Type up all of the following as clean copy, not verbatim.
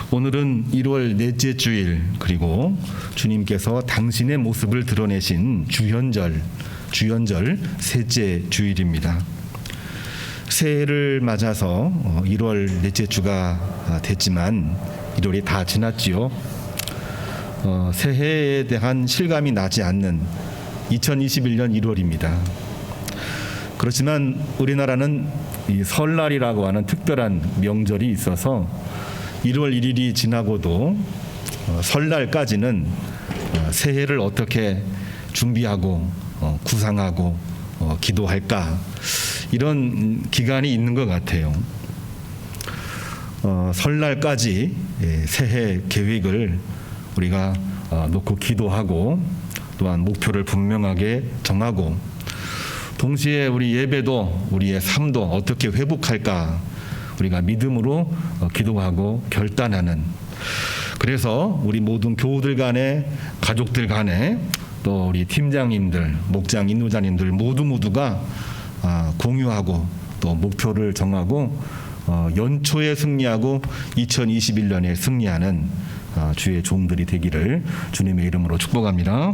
오늘은 1월 넷째 주일, 그리고 주님께서 당신의 모습을 드러내신 주현절 셋째 주일입니다. 새해를 맞아서 1월 넷째 주가 됐지만 1월이 다 지났지요. 새해에 대한 실감이 나지 않는 2021년 1월입니다. 그렇지만 우리나라는 이 설날이라고 하는 특별한 명절이 있어서 1월 1일이 지나고도 설날까지는 새해를 어떻게 준비하고 구상하고 기도할까, 이런 기간이 있는 것 같아요. 설날까지 새해 계획을 우리가 놓고 기도하고, 또한 목표를 분명하게 정하고, 동시에 우리 예배도 우리의 삶도 어떻게 회복할까 우리가 믿음으로 기도하고 결단하는, 그래서 우리 모든 교우들 간에, 가족들 간에, 또 우리 팀장님들, 목장 인도자님들 모두가 공유하고 또 목표를 정하고 연초에 승리하고 2021년에 승리하는 주의 종들이 되기를 주님의 이름으로 축복합니다.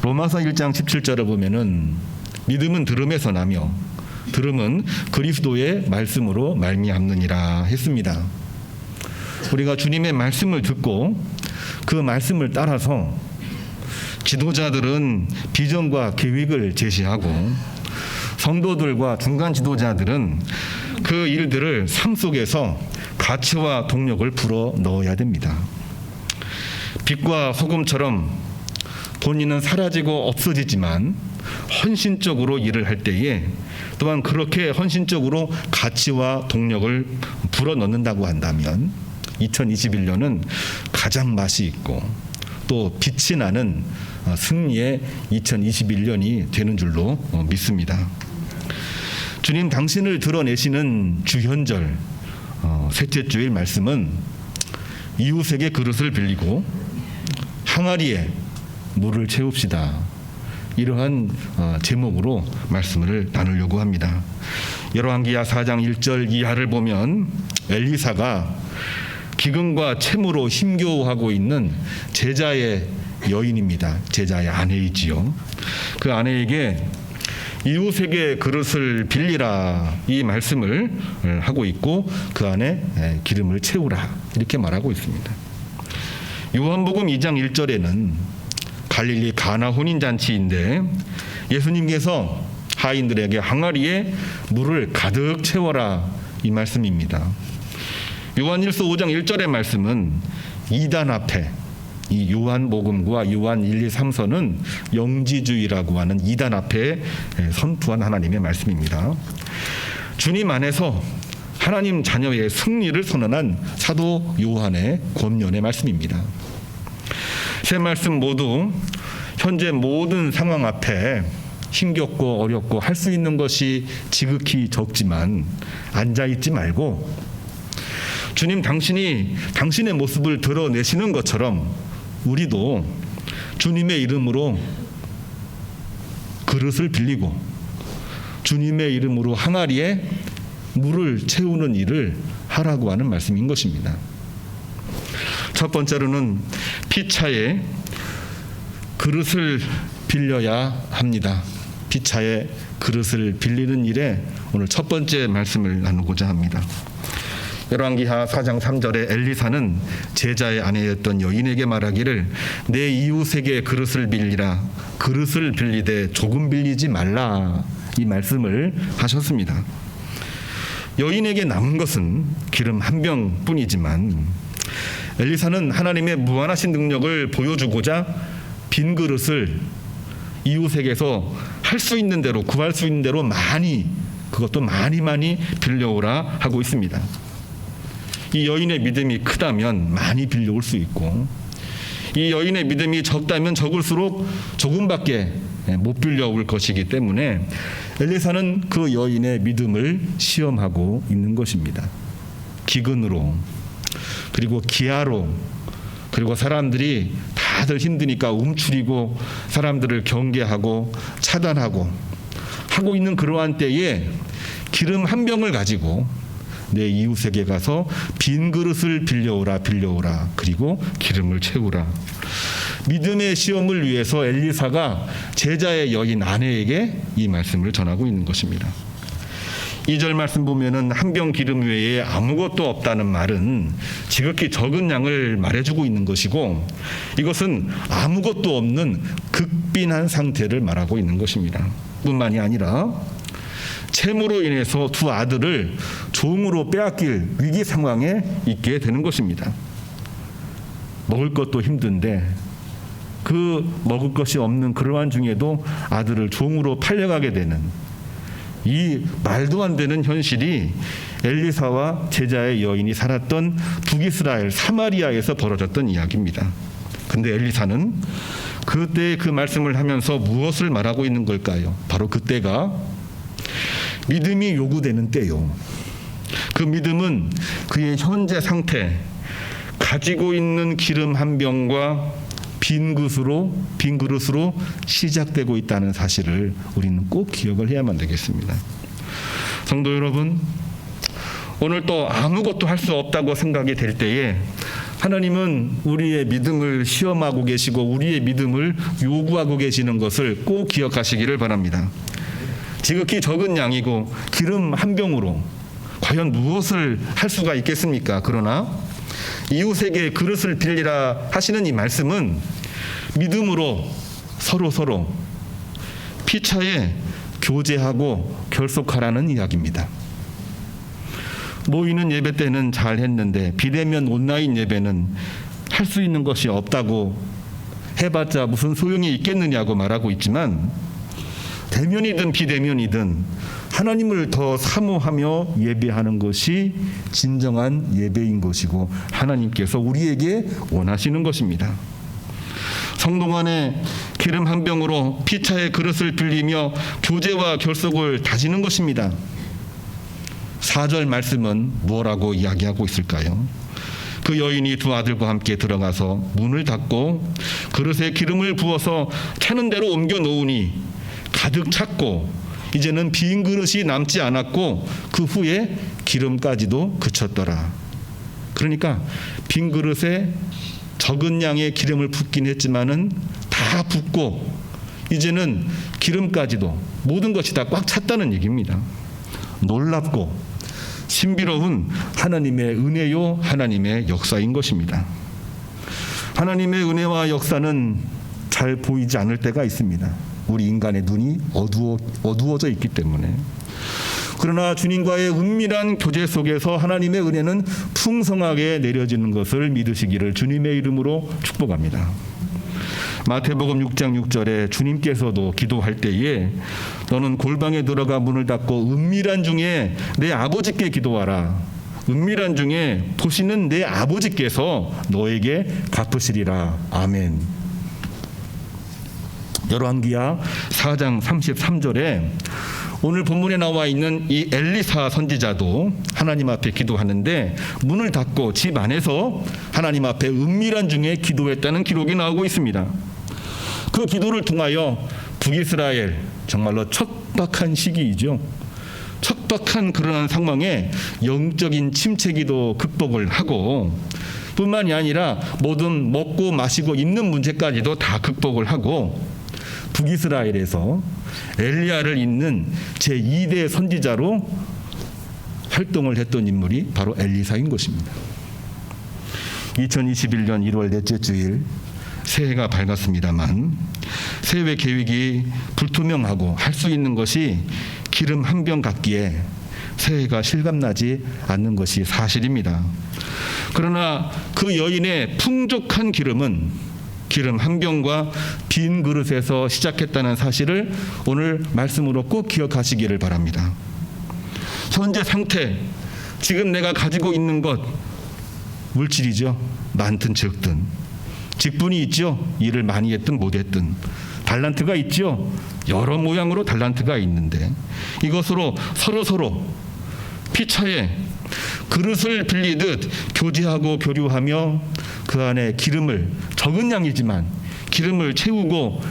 로마서 1장 17절을 보면은 믿음은 들음에서 나며 들음은 그리스도의 말씀으로 말미암느니라 했습니다. 우리가 주님의 말씀을 듣고 그 말씀을 따라서 지도자들은 비전과 계획을 제시하고, 성도들과 중간 지도자들은 그 일들을 삶 속에서 가치와 동력을 불어 넣어야 됩니다. 빛과 소금처럼 본인은 사라지고 없어지지만 헌신적으로 일을 할 때에 또한 그렇게 헌신적으로 가치와 동력을 불어 넣는다고 한다면 2021년은 가장 맛이 있고 또 빛이 나는 승리의 2021년이 되는 줄로 믿습니다. 주님 당신을 드러내시는 주현절 셋째 주일 말씀은 이웃에게 그릇을 빌리고 항아리에 물을 채웁시다, 이러한 제목으로 말씀을 나누려고 합니다. 열왕기하 4장 1절 이하를 보면 엘리사가 기근과 채무로 힘겨워하고 있는 제자의 여인입니다. 제자의 아내이지요. 그 아내에게 이웃에게 그릇을 빌리라, 이 말씀을 하고 있고 그 안에 기름을 채우라, 이렇게 말하고 있습니다. 요한복음 2장 1절에는 갈릴리 가나 혼인잔치인데 예수님께서 하인들에게 항아리에 물을 가득 채워라, 이 말씀입니다. 요한일서 5장 1절의 말씀은 이단 앞에, 이 요한복음과 요한 1, 2, 3서는 영지주의라고 하는 이단 앞에 선포한 하나님의 말씀입니다. 주님 안에서 하나님 자녀의 승리를 선언한 사도 요한의 권면의 말씀입니다. 세 말씀 모두 현재 모든 상황 앞에 힘겹고 어렵고 할 수 있는 것이 지극히 적지만 앉아있지 말고 주님 당신이 당신의 모습을 드러내시는 것처럼 우리도 주님의 이름으로 그릇을 빌리고 주님의 이름으로 항아리에 물을 채우는 일을 하라고 하는 말씀인 것입니다. 첫 번째로는 피차에 그릇을 빌려야 합니다. 피차에 그릇을 빌리는 일에 오늘 첫 번째 말씀을 나누고자 합니다. 열왕기하 4장 3절에 엘리사는 제자의 아내였던 여인에게 말하기를 내 이웃에게 그릇을 빌리라, 그릇을 빌리되 조금 빌리지 말라, 이 말씀을 하셨습니다. 여인에게 남은 것은 기름 한 병뿐이지만 엘리사는 하나님의 무한하신 능력을 보여주고자 빈 그릇을 이웃에게서 할 수 있는 대로, 구할 수 있는 대로 많이, 그것도 많이 빌려오라 하고 있습니다. 이 여인의 믿음이 크다면 많이 빌려올 수 있고, 이 여인의 믿음이 적다면 적을수록 조금밖에 못 빌려올 것이기 때문에 엘리사는 그 여인의 믿음을 시험하고 있는 것입니다. 기근으로, 그리고 기아로, 그리고 사람들이 다들 힘드니까 움츠리고 사람들을 경계하고 차단하고 하고 있는 그러한 때에 기름 한 병을 가지고 내 이웃에게 가서 빈 그릇을 빌려오라. 그리고 기름을 채우라. 믿음의 시험을 위해서 엘리사가 제자의 여인 아내에게 이 말씀을 전하고 있는 것입니다. 2절 말씀 보면은 한 병 기름 외에 아무것도 없다는 말은 지극히 적은 양을 말해주고 있는 것이고, 이것은 아무것도 없는 극빈한 상태를 말하고 있는 것입니다. 뿐만이 아니라 채무로 인해서 두 아들을 종으로 빼앗길 위기 상황에 있게 되는 것입니다. 먹을 것도 힘든데 그 먹을 것이 없는 그러한 중에도 아들을 종으로 팔려가게 되는 이 말도 안 되는 현실이 엘리사와 제자의 여인이 살았던 북이스라엘 사마리아에서 벌어졌던 이야기입니다. 근데 엘리사는 그때 그 말씀을 하면서 무엇을 말하고 있는 걸까요? 바로 그때가 믿음이 요구되는 때요. 그 믿음은 그의 현재 상태, 가지고 있는 기름 한 병과 빈 그릇으로 시작되고 있다는 사실을 우리는 꼭 기억을 해야만 되겠습니다. 성도 여러분, 오늘 또 아무것도 할 수 없다고 생각이 될 때에 하나님은 우리의 믿음을 시험하고 계시고 우리의 믿음을 요구하고 계시는 것을 꼭 기억하시기를 바랍니다. 지극히 적은 양이고 기름 한 병으로 과연 무엇을 할 수가 있겠습니까? 그러나 이웃에게 그릇을 빌리라 하시는 이 말씀은 믿음으로 서로 피차에 교제하고 결속하라는 이야기입니다. 모이는 예배 때는 잘 했는데 비대면 온라인 예배는 할 수 있는 것이 없다고 해봤자 무슨 소용이 있겠느냐고 말하고 있지만, 대면이든 비대면이든 하나님을 더 사모하며 예배하는 것이 진정한 예배인 것이고 하나님께서 우리에게 원하시는 것입니다. 성도 간에 기름 한 병으로 피차의 그릇을 빌리며 교제와 결속을 다지는 것입니다. 4절 말씀은 뭐라고 이야기하고 있을까요? 그 여인이 두 아들과 함께 들어가서 문을 닫고 그릇에 기름을 부어서 차는 대로 옮겨 놓으니 가득 찼고 이제는 빈 그릇이 남지 않았고 그 후에 기름까지도 그쳤더라. 그러니까 빈 그릇에 적은 양의 기름을 붓긴 했지만은 다 붓고 이제는 기름까지도 모든 것이 다 꽉 찼다는 얘기입니다. 놀랍고 신비로운 하나님의 은혜요, 하나님의 역사인 것입니다. 하나님의 은혜와 역사는 잘 보이지 않을 때가 있습니다. 우리 인간의 눈이 어두워져 있기 때문에. 그러나 주님과의 은밀한 교제 속에서 하나님의 은혜는 풍성하게 내려지는 것을 믿으시기를 주님의 이름으로 축복합니다. 마태복음 6장 6절에 주님께서도 기도할 때에 너는 골방에 들어가 문을 닫고 은밀한 중에 내 아버지께 기도하라. 은밀한 중에 보시는 내 아버지께서 너에게 갚으시리라. 아멘. 열왕기하 4장 33절에 오늘 본문에 나와 있는 이 엘리사 선지자도 하나님 앞에 기도하는데 문을 닫고 집 안에서 하나님 앞에 은밀한 중에 기도했다는 기록이 나오고 있습니다. 그 기도를 통하여 북이스라엘, 정말로 척박한 시기이죠. 척박한 그러한 상황에 영적인 침체기도 극복을 하고, 뿐만이 아니라 모든 먹고 마시고 입는 문제까지도 다 극복을 하고, 북이스라엘에서 엘리야를 잇는 제2대 선지자로 활동을 했던 인물이 바로 엘리사인 것입니다. 2021년 1월 넷째 주일 새해가 밝았습니다만 새해 계획이 불투명하고 할 수 있는 것이 기름 한 병 같기에 새해가 실감나지 않는 것이 사실입니다. 그러나 그 여인의 풍족한 기름은 기름 한 병과 빈 그릇에서 시작했다는 사실을 오늘 말씀으로 꼭 기억하시기를 바랍니다. 현재 상태, 지금 내가 가지고 있는 것, 물질이죠. 많든 적든. 직분이 있죠. 일을 많이 했든 못했든. 달란트가 있죠. 여러 모양으로 달란트가 있는데 이것으로 서로 피차에 그릇을 빌리듯 교제하고 교류하며 그 안에 기름을, 적은 양이지만 기름을 채우고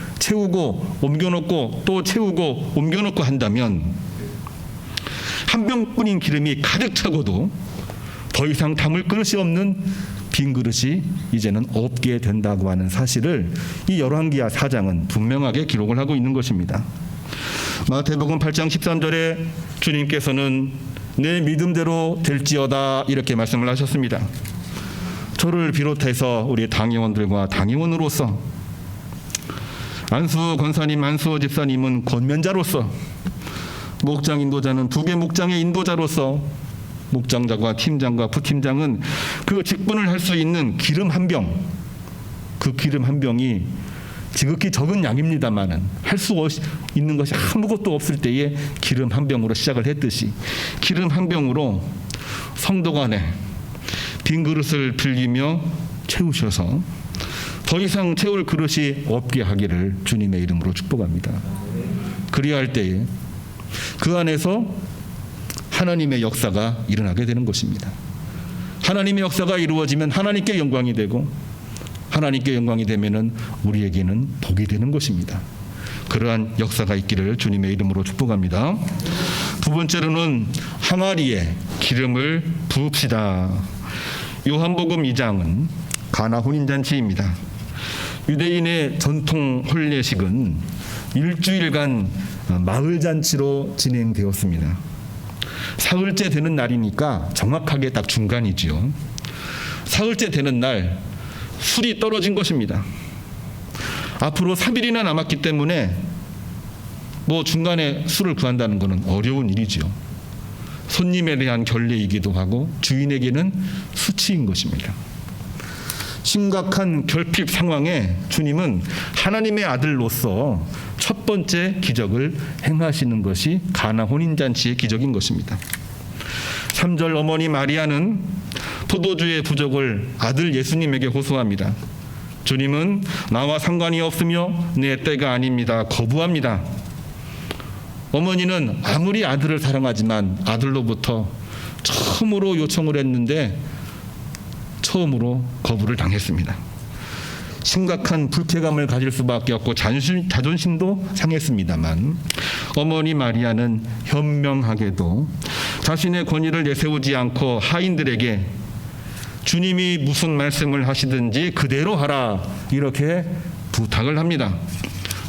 옮겨놓고 또 채우고 옮겨놓고 한다면 한 병뿐인 기름이 가득 차고도 더 이상 담을 그릇이 없는 빈 그릇이 이제는 없게 된다고 하는 사실을 이 열왕기하 4장은 분명하게 기록을 하고 있는 것입니다. 마태복음 8장 13절에 주님께서는 내 믿음대로 될지어다 이렇게 말씀을 하셨습니다. 저를 비롯해서 우리 당의원들과 당의원으로서, 안수 권사님, 안수 집사님은 권면자로서, 목장 인도자는 두 개 목장의 인도자로서, 목장자과 팀장과 부팀장은 그 직분을 할 수 있는 기름 한 병, 그 기름 한 병이 지극히 적은 양입니다만은 할 수 있는 것이 아무것도 없을 때에 기름 한 병으로 시작을 했듯이 기름 한 병으로 성도 간에 빈 그릇을 빌리며 채우셔서 더 이상 채울 그릇이 없게 하기를 주님의 이름으로 축복합니다. 그리할 때에 그 안에서 하나님의 역사가 일어나게 되는 것입니다. 하나님의 역사가 이루어지면 하나님께 영광이 되고, 하나님께 영광이 되면은 우리에게는 복이 되는 것입니다. 그러한 역사가 있기를 주님의 이름으로 축복합니다. 두 번째로는 항아리에 기름을 부읍시다. 요한복음 2장은 가나 혼인잔치입니다. 유대인의 전통 혼례식은 일주일간 마을잔치로 진행되었습니다. 사흘째 되는 날이니까 정확하게 딱 중간이지요. 사흘째 되는 날 술이 떨어진 것입니다. 앞으로 3일이나 남았기 때문에 중간에 술을 구한다는 것은 어려운 일이지요. 손님에 대한 결례이기도 하고 주인에게는 수치인 것입니다. 심각한 결핍 상황에 주님은 하나님의 아들로서 첫 번째 기적을 행하시는 것이 가나 혼인잔치의 기적인 것입니다. 3절 어머니 마리아는 포도주의 부족을 아들 예수님에게 호소합니다. 주님은 나와 상관이 없으며 내 때가 아닙니다. 거부합니다. 어머니는 아무리 아들을 사랑하지만 아들로부터 처음으로 요청을 했는데 처음으로 거부를 당했습니다. 심각한 불쾌감을 가질 수밖에 없고 자존심도 상했습니다만 어머니 마리아는 현명하게도 자신의 권위를 내세우지 않고 하인들에게 주님이 무슨 말씀을 하시든지 그대로 하라 이렇게 부탁을 합니다.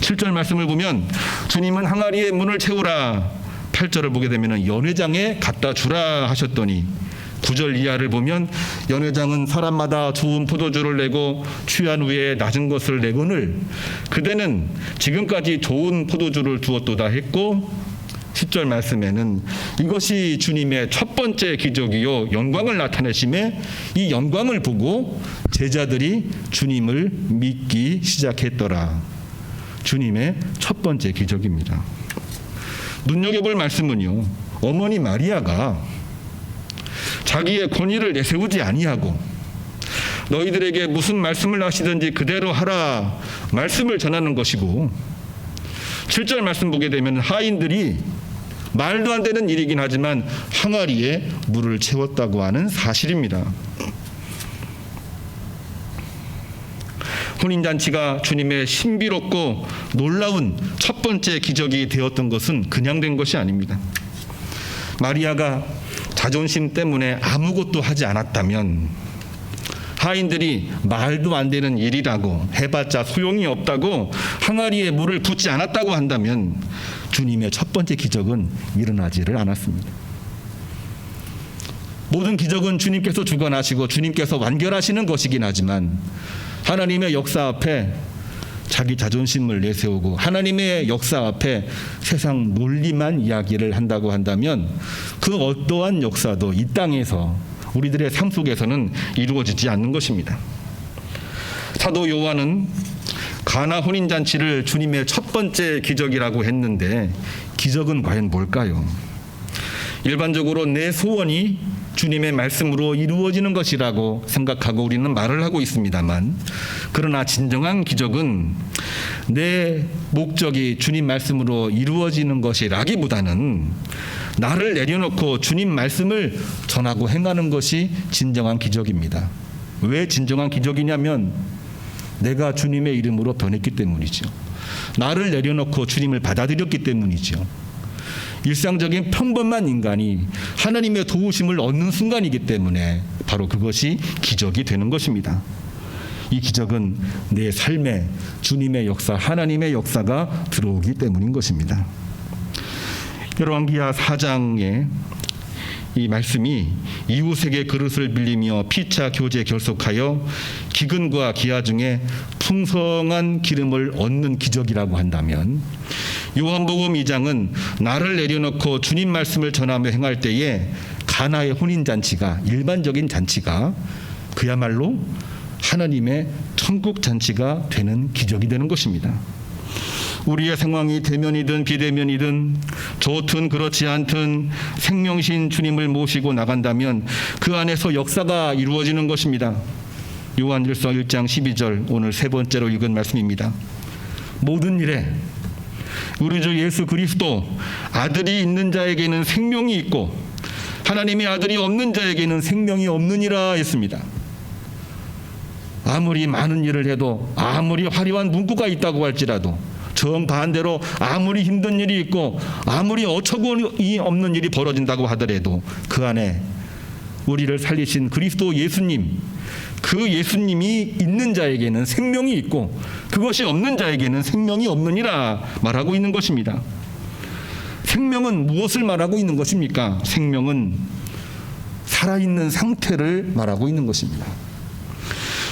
7절 말씀을 보면 주님은 항아리에 물을 채우라, 8절을 보게 되면 연회장에 갖다 주라 하셨더니 9절 이하를 보면 연회장은 사람마다 좋은 포도주를 내고 취한 후에 낮은 것을 내거늘 그대는 지금까지 좋은 포도주를 두었도다 했고 10절 말씀에는 이것이 주님의 첫 번째 기적이요 영광을 나타내심에 이 영광을 보고 제자들이 주님을 믿기 시작했더라. 주님의 첫 번째 기적입니다. 눈여겨볼 말씀은요, 어머니 마리아가 자기의 권위를 내세우지 아니하고 너희들에게 무슨 말씀을 하시든지 그대로 하라 말씀을 전하는 것이고 7절 말씀 보게 되면 하인들이 말도 안 되는 일이긴 하지만 항아리에 물을 채웠다고 하는 사실입니다. 혼인잔치가 주님의 신비롭고 놀라운 첫 번째 기적이 되었던 것은 그냥 된 것이 아닙니다. 마리아가 자존심 때문에 아무것도 하지 않았다면 하인들이 말도 안 되는 일이라고 해봤자 소용이 없다고 항아리에 물을 붓지 않았다고 한다면 주님의 첫 번째 기적은 일어나지를 않았습니다. 모든 기적은 주님께서 주관하시고 주님께서 완결하시는 것이긴 하지만 하나님의 역사 앞에 자기 자존심을 내세우고 하나님의 역사 앞에 세상 논리만 이야기를 한다고 한다면 그 어떠한 역사도 이 땅에서 우리들의 삶 속에서는 이루어지지 않는 것입니다. 사도 요한은 가나 혼인잔치를 주님의 첫 번째 기적이라고 했는데 기적은 과연 뭘까요? 일반적으로 내 소원이 주님의 말씀으로 이루어지는 것이라고 생각하고 우리는 말을 하고 있습니다만 그러나 진정한 기적은 내 목적이 주님 말씀으로 이루어지는 것이라기보다는 나를 내려놓고 주님 말씀을 전하고 행하는 것이 진정한 기적입니다. 왜 진정한 기적이냐면 내가 주님의 이름으로 변했기 때문이죠. 나를 내려놓고 주님을 받아들였기 때문이죠. 일상적인 평범한 인간이 하나님의 도우심을 얻는 순간이기 때문에 바로 그것이 기적이 되는 것입니다. 이 기적은 내 삶에 주님의 역사, 하나님의 역사가 들어오기 때문인 것입니다. 열왕기하 4장에 이 말씀이 이웃에게 그릇을 빌리며 피차 교제 결속하여 기근과 기아 중에 풍성한 기름을 얻는 기적이라고 한다면, 요한복음 2장은 나를 내려놓고 주님 말씀을 전하며 행할 때에 가나의 혼인잔치가, 일반적인 잔치가 그야말로 하나님의 천국 잔치가 되는 기적이 되는 것입니다. 우리의 상황이 대면이든 비대면이든 좋든 그렇지 않든 생명신 주님을 모시고 나간다면 그 안에서 역사가 이루어지는 것입니다. 요한일서 1장 12절, 오늘 세 번째로 읽은 말씀입니다. 모든 일에 우리 주 예수 그리스도 아들이 있는 자에게는 생명이 있고 하나님의 아들이 없는 자에게는 생명이 없느니라 했습니다. 아무리 많은 일을 해도, 아무리 화려한 문구가 있다고 할지라도, 정반대로 아무리 힘든 일이 있고 아무리 어처구니 없는 일이 벌어진다고 하더라도 그 안에 우리를 살리신 그리스도 예수님, 그 예수님이 있는 자에게는 생명이 있고 그것이 없는 자에게는 생명이 없느니라 말하고 있는 것입니다. 생명은 무엇을 말하고 있는 것입니까? 생명은 살아있는 상태를 말하고 있는 것입니다.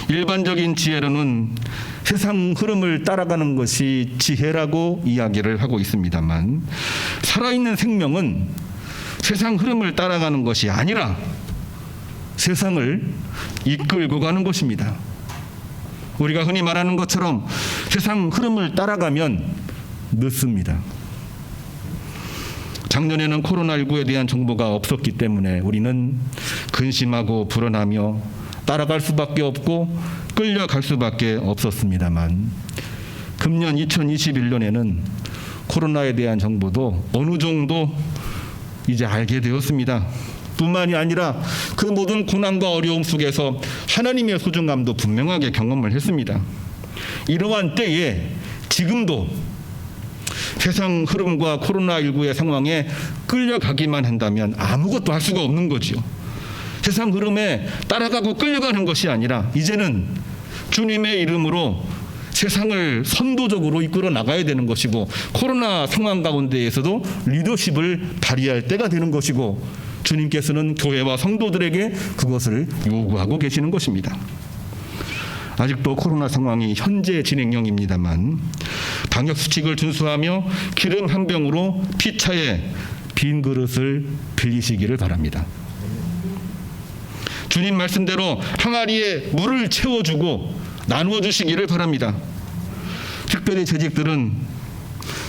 일반적인 지혜로는 세상 흐름을 따라가는 것이 지혜라고 이야기를 하고 있습니다만, 살아있는 생명은 세상 흐름을 따라가는 것이 아니라 세상을 이끌고 가는 것입니다. 우리가 흔히 말하는 것처럼 세상 흐름을 따라가면 늦습니다. 작년에는 코로나19에 대한 정보가 없었기 때문에 우리는 근심하고 불안하며 따라갈 수밖에 없고 끌려갈 수밖에 없었습니다만, 금년 2021년에는 코로나에 대한 정보도 어느 정도 이제 알게 되었습니다. 뿐만이 아니라 그 모든 고난과 어려움 속에서 하나님의 소중함도 분명하게 경험을 했습니다. 이러한 때에 지금도 세상 흐름과 코로나19의 상황에 끌려가기만 한다면 아무것도 할 수가 없는 거지요. 세상 흐름에 따라가고 끌려가는 것이 아니라 이제는 주님의 이름으로 세상을 선도적으로 이끌어 나가야 되는 것이고, 코로나 상황 가운데에서도 리더십을 발휘할 때가 되는 것이고, 주님께서는 교회와 성도들에게 그것을 요구하고 계시는 것입니다. 아직도 코로나 상황이 현재 진행형입니다만 방역수칙을 준수하며 기름 한 병으로 피차에 빈 그릇을 빌리시기를 바랍니다. 주님 말씀대로 항아리에 물을 채워주고 나누어 주시기를 바랍니다. 특별히 재직들은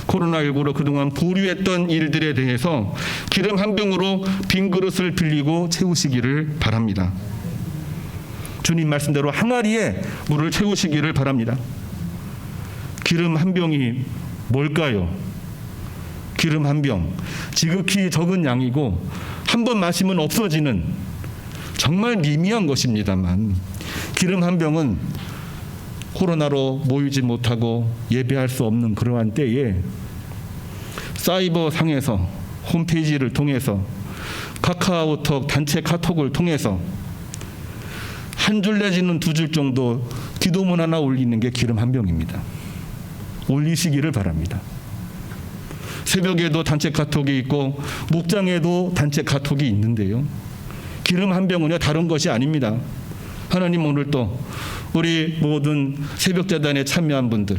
코로나19로 그동안 보류했던 일들에 대해서 기름 한 병으로 빈 그릇을 빌리고 채우시기를 바랍니다. 주님 말씀대로 항아리에 물을 채우시기를 바랍니다. 기름 한 병이 뭘까요? 기름 한 병, 지극히 적은 양이고 한 번 마시면 없어지는 정말 미미한 것입니다만, 기름 한 병은 코로나로 모이지 못하고 예배할 수 없는 그러한 때에 사이버 상에서, 홈페이지를 통해서, 카카오톡 단체 카톡을 통해서 한 줄 내지는 두 줄 정도 기도문 하나 올리는 게 기름 한 병입니다. 올리시기를 바랍니다. 새벽에도 단체 카톡이 있고 목장에도 단체 카톡이 있는데요, 기름 한 병은요 다른 것이 아닙니다. 하나님 오늘 또 우리 모든 새벽자단에 참여한 분들,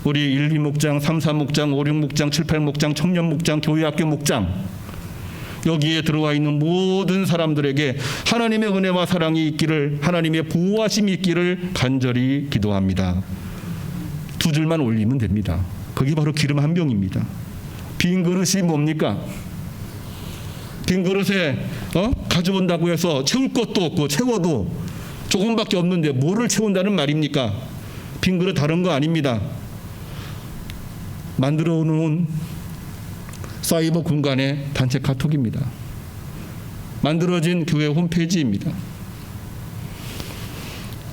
우리 1, 2목장, 3, 4목장, 5, 6목장, 7, 8목장, 청년목장, 교회학교 목장, 여기에 들어와 있는 모든 사람들에게 하나님의 은혜와 사랑이 있기를, 하나님의 보호하심이 있기를 간절히 기도합니다. 두 줄만 올리면 됩니다. 그게 바로 기름 한 병입니다. 빈 그릇이 뭡니까? 빈 그릇에 가져온다고 해서 채울 것도 없고 채워도 조금밖에 없는데 뭐를 채운다는 말입니까? 빈 그릇 다른 거 아닙니다. 만들어 놓은 사이버 공간의 단체 카톡입니다. 만들어진 교회 홈페이지입니다.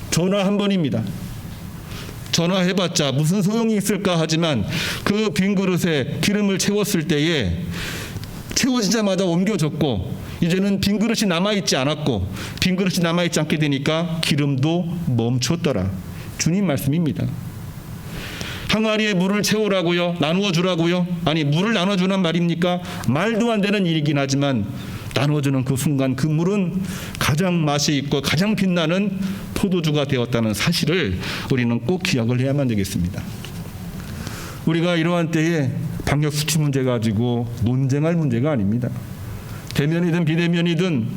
전화 한 번입니다. 전화해봤자 무슨 소용이 있을까 하지만 그 빈 그릇에 기름을 채웠을 때에 채워지자마자 옮겨졌고 이제는 빈 그릇이 남아있지 않았고 빈 그릇이 남아있지 않게 되니까 기름도 멈췄더라. 주님 말씀입니다. 항아리에 물을 채우라고요? 나누어 주라고요? 아니, 물을 나눠주는 말입니까? 말도 안 되는 일이긴 하지만 나눠주는 그 순간 그 물은 가장 맛이 있고 가장 빛나는 포도주가 되었다는 사실을 우리는 꼭 기억을 해야만 되겠습니다. 우리가 이러한 때에 방역수치 문제 가지고 논쟁할 문제가 아닙니다. 대면이든 비대면이든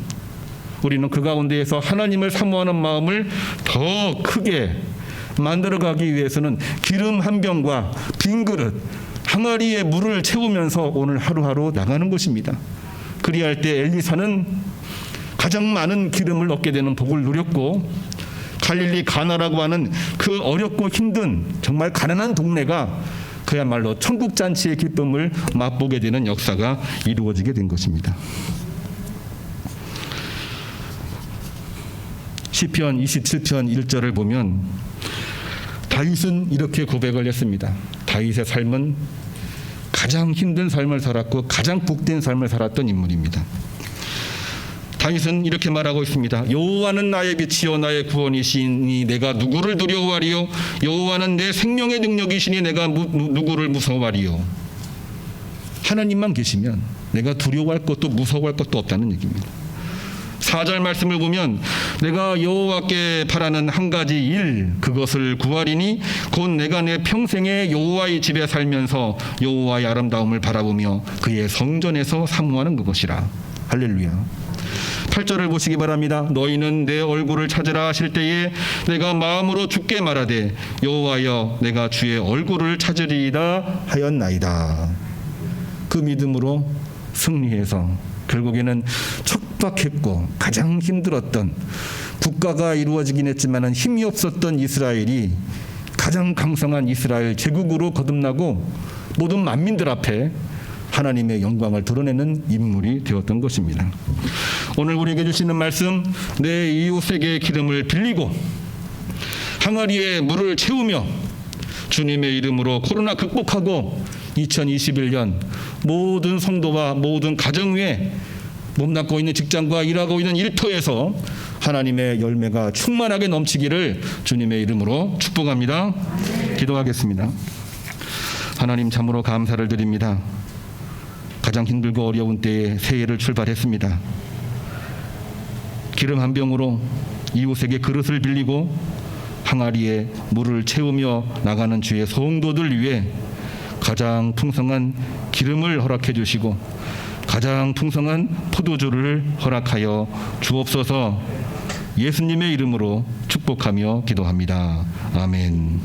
우리는 그 가운데에서 하나님을 사모하는 마음을 더 크게 만들어가기 위해서는 기름 한 병과 빈 그릇, 항아리에 물을 채우면서 오늘 하루하루 나가는 것입니다. 그리할 때 엘리사는 가장 많은 기름을 얻게 되는 복을 누렸고 갈릴리 가나라고 하는 그 어렵고 힘든 정말 가난한 동네가 그야말로 천국잔치의 기쁨을 맛보게 되는 역사가 이루어지게 된 것입니다. 시편 27편 1절을 보면 다윗은 이렇게 고백을 했습니다. 다윗의 삶은 가장 힘든 삶을 살았고 가장 복된 삶을 살았던 인물입니다. 다윗은 이렇게 말하고 있습니다. 여호와는 나의 빛이요 나의 구원이시니 내가 누구를 두려워하리요? 여호와는 내 생명의 능력이시니 내가 누구를 무서워하리요? 하나님만 계시면 내가 두려워할 것도 무서워할 것도 없다는 얘기입니다. 4절 말씀을 보면 내가 여호와께 바라는 한 가지 일 그것을 구하리니 곧 내가 내 평생에 여호와의 집에 살면서 여호와의 아름다움을 바라보며 그의 성전에서 사모하는 그것이라. 할렐루야. 8절을 보시기 바랍니다. 너희는 내 얼굴을 찾으라 하실 때에 내가 마음으로 주께 말하되 여호와여 내가 주의 얼굴을 찾으리이다 하였나이다. 그 믿음으로 승리해서 결국에는 척박했고 가장 힘들었던 국가가 이루어지긴 했지만 힘이 없었던 이스라엘이 가장 강성한 이스라엘 제국으로 거듭나고 모든 만민들 앞에 하나님의 영광을 드러내는 인물이 되었던 것입니다. 오늘 우리에게 주시는 말씀, 내 이웃에게 기름을 빌리고 항아리에 물을 채우며 주님의 이름으로 코로나 극복하고 2021년 모든 성도와 모든 가정 위에 몸담고 있는 직장과 일하고 있는 일터에서 하나님의 열매가 충만하게 넘치기를 주님의 이름으로 축복합니다. 기도하겠습니다. 하나님 참으로 감사를 드립니다. 가장 힘들고 어려운 때에 새해를 출발했습니다. 기름 한 병으로 이웃에게 그릇을 빌리고 항아리에 물을 채우며 나가는 주의 성도들 위해 가장 풍성한 기름을 허락해 주시고 가장 풍성한 포도주를 허락하여 주옵소서. 예수님의 이름으로 축복하며 기도합니다. 아멘.